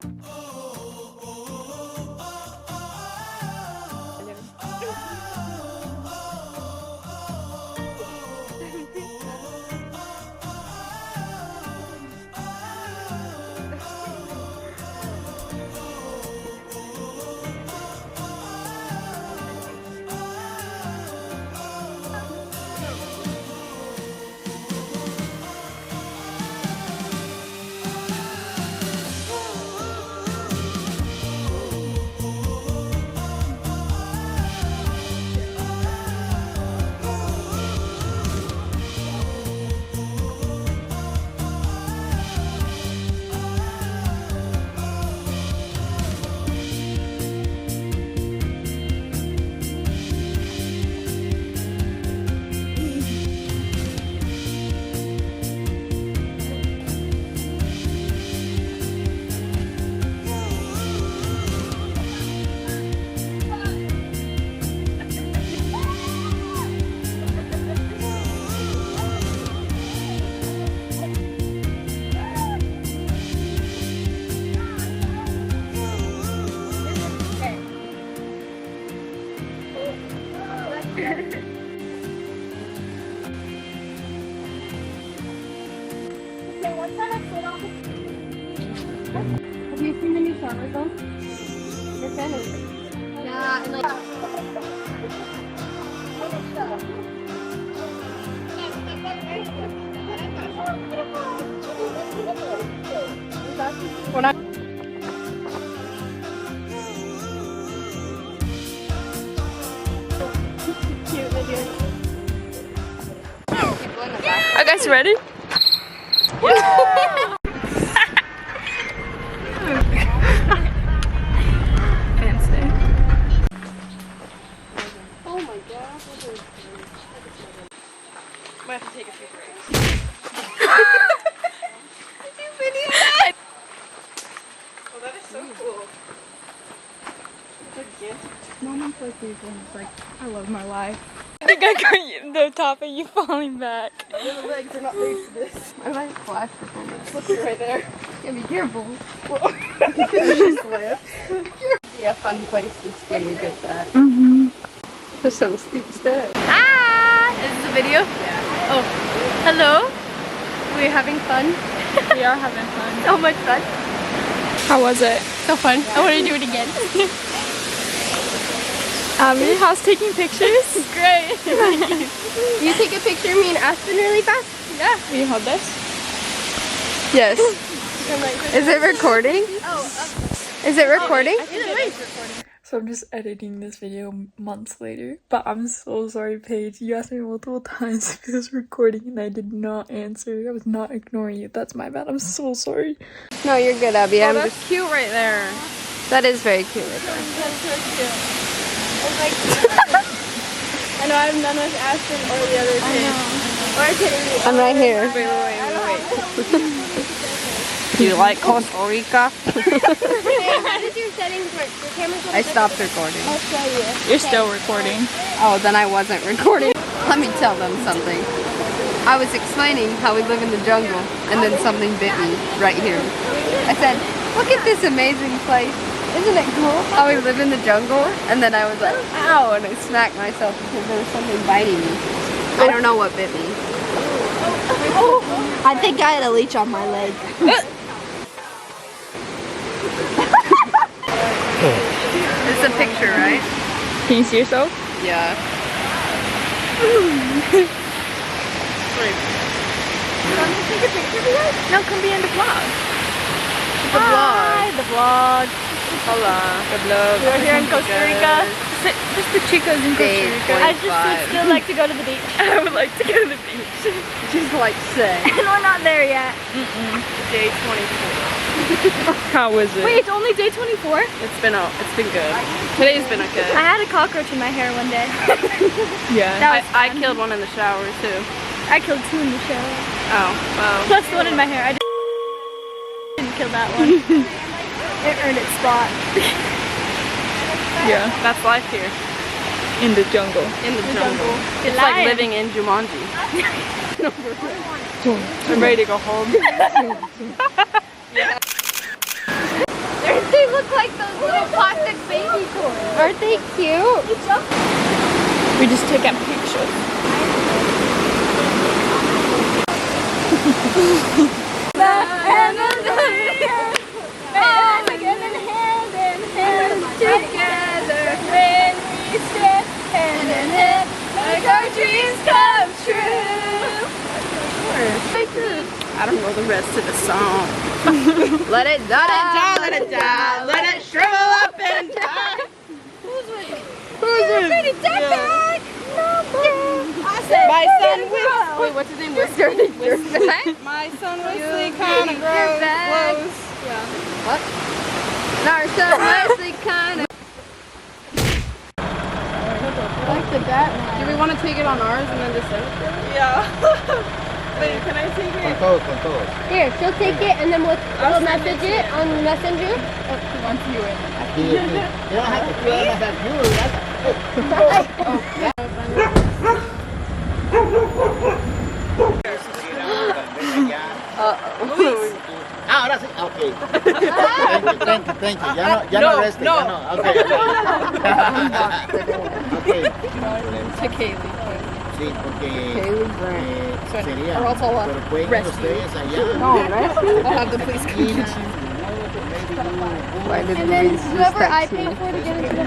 Have you seen the new shower zone? Your fan is. Yeah, and like. We're not. Cute video. Are you guys ready? Yeah. Fancy. Oh my god. Might have to take a few breaks. You video that? Oh, that is so cool. Moments like these ones, like, I love my life. I think I got you the top of you falling back. Your legs are not made for this. My legs flash performance. Look right there. Yeah, be careful. Just lift. Yeah, fun place to stay to get that. There's some steep steps. Ah! Is this a video? Yeah. Oh. Hello? We're having fun. We are having fun. So much fun. How was it? So fun. I want to do it again. How's taking pictures? Great. You take a picture of me and Aspen really fast? Yeah. Will you hold this? Yes. Is it recording? Is it recording? So I'm just editing this video months later, but I'm so sorry, Paige. You asked me multiple times if it was recording and I did not answer. I was not ignoring you. That's my bad. I'm so sorry. No, you're good, Abby. Oh, that's cute right there. That is very cute right there. That's so cute. Oh my god. I know I'm done with Aspen or the other kid. Or kidding. I'm right here. Wait. Do you like Costa Rica? How did your settings work? Your camera's I stopped recording. I'll show you. You're still recording. Oh, then I wasn't recording. Let me tell them something. I was explaining how we live in the jungle, and then something bit me right here. I said, look at this amazing place. Isn't it cool how we live in the jungle? And then I was like, ow, and I smacked myself because there was something biting me. I don't know what bit me. I think I had a leech on my leg. It's a picture, right? Can you see yourself? Yeah. No, come be in the vlog. The vlog. The vlog. Hola. The vlog. We're here in Costa Rica. Just the Chicas in Costa Day Rica. I just would still like to go to the beach. I would like to go to the beach. She's like, say. And we're not there yet. Day 24. How was it? Wait, it's only day 24? It's been good. Today's been okay. I had a cockroach in my hair one day. Yeah. That was I killed one in the shower too. I killed 2 in the shower. Oh, wow. Plus the one in my hair. I didn't kill that one. It earned its spot. Yeah. That's life here. In the jungle. In the jungle. It's Lion. like living in Jumanji. I'm ready to go home. look like those little plastic baby toys. Aren't they cute? We just took a picture. Together when we stand hand in hand, make our dreams come true. I don't know the rest of the song. Let it die, Let it die, let it shrivel up and die. Who's it? Pretty back. My son Wesley. Wait, what's his name? Wesley. My son Wesley kind of grows. What? And our son Wesley kind of. Like the bat. Do we want to take it on ours and then just send it? Yeah. Wait, can I take it? Con todo. Here, she'll take it and then we'll message it on Messenger. He wants you in. Aquí. You don't have to feel like that. Ahora sí. Okay. Thank you. Ya no reste. No. Ya no. Okay. Okay. To Kaylee. Sí, porque sería. Or else I'll Pero pueden rescue. ustedes allá. No, rescue? I'll have the police come get you. And then whoever I pay for to get into the